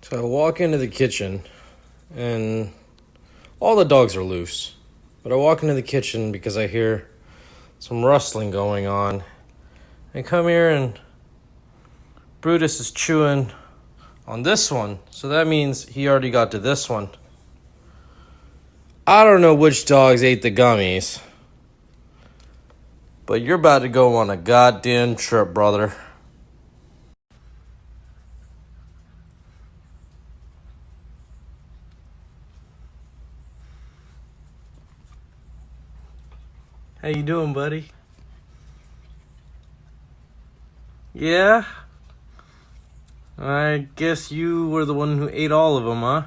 So I walk into the kitchen, and all the dogs are loose. But I walk into the kitchen because I hear some rustling going on. I come here, and Brutus is chewing on this one. So that means he already got to this one. I don't know which dogs ate the gummies, but you're about to go on a goddamn trip, brother. How you doing, buddy? Yeah? I guess you were the one who ate all of them, huh?